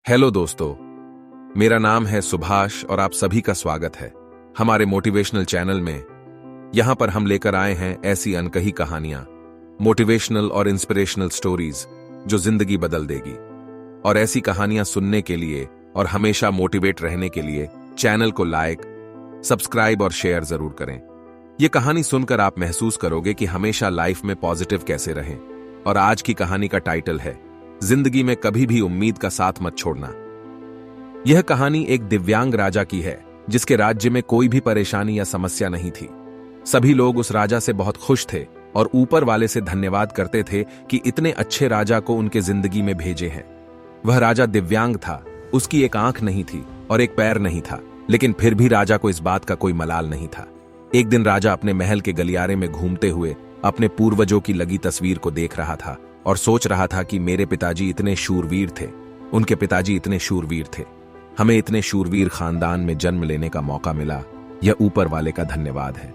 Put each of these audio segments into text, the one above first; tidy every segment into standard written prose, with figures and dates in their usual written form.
Hello दोस्तों, मेरा नाम है सुभाष और आप सभी का स्वागत है हमारे मोटिवेशनल चैनल में। यहां पर हम लेकर आए हैं ऐसी अनकही कहानियां, मोटिवेशनल और इंस्पिरेशनल स्टोरीज जो जिंदगी बदल देगी। और ऐसी कहानियां सुनने के लिए और हमेशा मोटिवेट रहने के लिए चैनल को लाइक, सब्सक्राइब और शेयर जरूर करें। यह कहानी सुनकर आप महसूस करोगे कि हमेशा लाइफ में पॉजिटिव कैसे रहें। और आज की कहानी का टाइटल है जिंदगी में कभी भी उम्मीद का साथ मत छोड़ना। यह कहानी एक दिव्यांग राजा की है जिसके राज्य में कोई भी परेशानी या समस्या नहीं थी। सभी लोग उस राजा से बहुत खुश थे और ऊपर वाले से धन्यवाद करते थे कि इतने अच्छे राजा को उनके जिंदगी में भेजे हैं। वह राजा दिव्यांग था, उसकी एक आंख नहीं थी और एक पैर नहीं था, लेकिन फिर भी राजा को इस बात का कोई मलाल नहीं था। एक दिन राजा अपने महल के गलियारे में घूमते हुए अपने पूर्वजों की लगी तस्वीर को देख रहा था और सोच रहा था कि मेरे पिताजी इतने शूरवीर थे, उनके पिताजी इतने शूरवीर थे, हमें इतने शूरवीर खानदान में जन्म लेने का मौका मिला, यह ऊपर वाले का धन्यवाद है।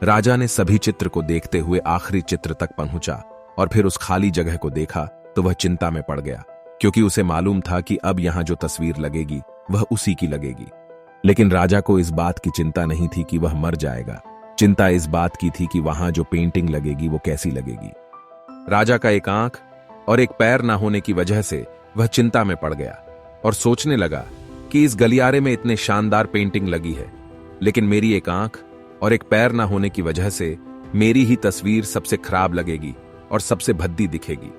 राजा ने सभी चित्र को देखते हुए आखिरी चित्र तक पहुंचा और फिर उस खाली जगह को देखा तो वह चिंता में पड़ गया, क्योंकि उसे मालूम था कि अब यहां जो तस्वीर लगेगी वह उसी की लगेगी। लेकिन राजा को इस बात की चिंता नहीं थी कि वह मर जाएगा, चिंता इस बात की थी कि वहां जो पेंटिंग लगेगी वो कैसी लगेगी। राजा का एक आंख और एक पैर ना होने की वजह से वह चिंता में पड़ गया और सोचने लगा कि इस गलियारे में इतने शानदार पेंटिंग लगी है, लेकिन मेरी एक आंख और एक पैर ना होने की वजह से मेरी ही तस्वीर सबसे खराब लगेगी और सबसे भद्दी दिखेगी।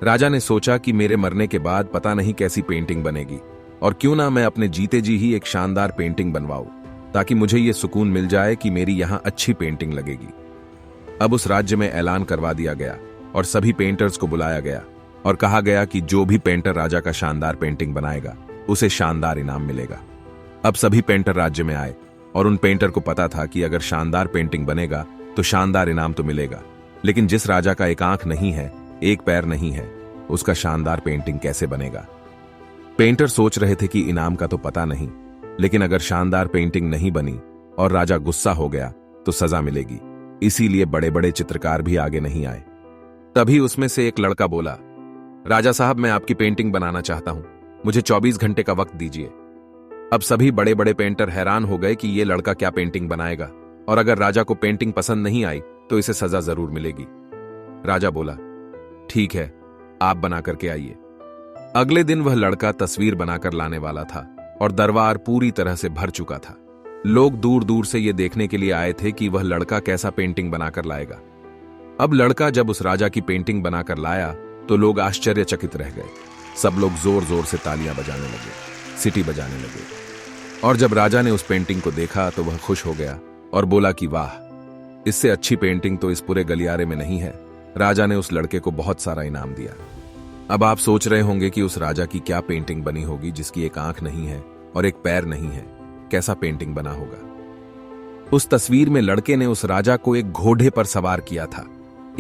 राजा ने सोचा कि मेरे मरने के बाद पता नहीं कैसी पेंटिंग बनेगी, और क्यों ना मैं अपने जीते जी ही एक शानदार पेंटिंग बनवाऊं, ताकि मुझे यह सुकून मिल जाए कि मेरी यहां अच्छी पेंटिंग लगेगी। अब उस राज्य में ऐलान करवा दिया गया और सभी पेंटर्स को बुलाया गया और कहा गया कि जो भी पेंटर राजा का शानदार पेंटिंग बनाएगा उसे शानदार इनाम मिलेगा। अब सभी पेंटर राज्य में आए और उन पेंटर को पता था कि अगर शानदार पेंटिंग बनेगा तो शानदार इनाम तो मिलेगा, लेकिन जिस राजा का एक आंख नहीं है, एक पैर नहीं है, उसका शानदार पेंटिंग कैसे बनेगा। पेंटर सोच रहे थे कि इनाम का तो पता नहीं, लेकिन अगर शानदार पेंटिंग नहीं बनी और राजा गुस्सा हो गया तो सजा मिलेगी, इसीलिए बड़े बड़े चित्रकार भी आगे नहीं आए। तभी उसमें से एक लड़का बोला, राजा साहब, मैं आपकी पेंटिंग बनाना चाहता हूं, मुझे 24 घंटे का वक्त दीजिए। अब सभी बड़े बड़े पेंटर हैरान हो गए कि ये लड़का क्या पेंटिंग बनाएगा, और अगर राजा को पेंटिंग पसंद नहीं आई तो इसे सजा जरूर मिलेगी। राजा बोला, ठीक है, आप बना करके आइए। अगले दिन वह लड़का तस्वीर बनाकर लाने वाला था और दरबार पूरी तरह से भर चुका था। लोग दूर दूर से यह देखने के लिए आए थे कि वह लड़का कैसा पेंटिंग बनाकर लाएगा। अब लड़का जब उस राजा की पेंटिंग बनाकर लाया तो लोग आश्चर्यचकित रह गए। सब लोग जोर जोर से तालियां बजाने लगे, सीटी बजाने लगे। और जब राजा ने उस पेंटिंग को देखा तो वह खुश हो गया और बोला कि वाह, इससे अच्छी पेंटिंग तो इस पूरे गलियारे में नहीं है। राजा ने उस लड़के को बहुत सारा इनाम दिया। अब आप सोच रहे होंगे कि उस राजा की क्या पेंटिंग बनी होगी जिसकी एक आंख नहीं है और एक पैर नहीं है, कैसा पेंटिंग बना होगा। उस तस्वीर में लड़के ने उस राजा को एक घोड़े पर सवार किया था।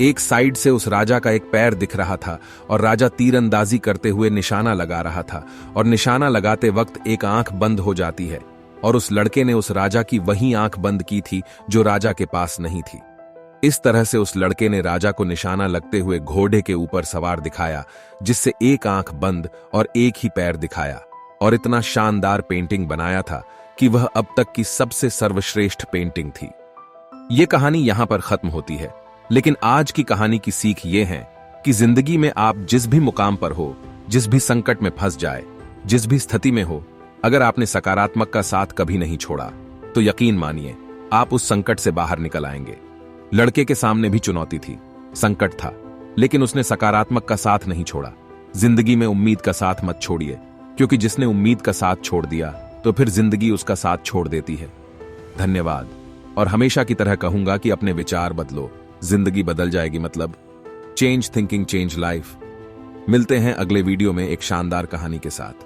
एक साइड से उस राजा का एक पैर दिख रहा था और राजा तीरंदाजी करते हुए निशाना लगा रहा था, और निशाना लगाते वक्त एक आंख बंद हो जाती है, और उस लड़के ने उस राजा की वही आंख बंद की थी जो राजा के पास नहीं थी। इस तरह से उस लड़के ने राजा को निशाना लगते हुए घोड़े के ऊपर सवार दिखाया, जिससे एक आंख बंद और एक ही पैर दिखाया, और इतना शानदार पेंटिंग बनाया था कि वह अब तक की सबसे सर्वश्रेष्ठ पेंटिंग थी। यह कहानी यहां पर खत्म होती है, लेकिन आज की कहानी की सीख यह है कि जिंदगी में आप जिस भी मुकाम पर हो, जिस भी संकट में फंस जाए, जिस भी स्थिति में हो, अगर आपने सकारात्मक का साथ कभी नहीं छोड़ा तो यकीन मानिए आप उस संकट से बाहर निकल आएंगे। लड़के के सामने भी चुनौती थी, संकट था, लेकिन उसने सकारात्मक का साथ नहीं छोड़ा। जिंदगी में उम्मीद का साथ मत छोड़िए, क्योंकि जिसने उम्मीद का साथ छोड़ दिया तो फिर जिंदगी उसका साथ छोड़ देती है। धन्यवाद। और हमेशा की तरह कहूंगा कि अपने विचार बदलो, जिंदगी बदल जाएगी। मतलब चेंज थिंकिंग, चेंज लाइफ। मिलते हैं अगले वीडियो में एक शानदार कहानी के साथ।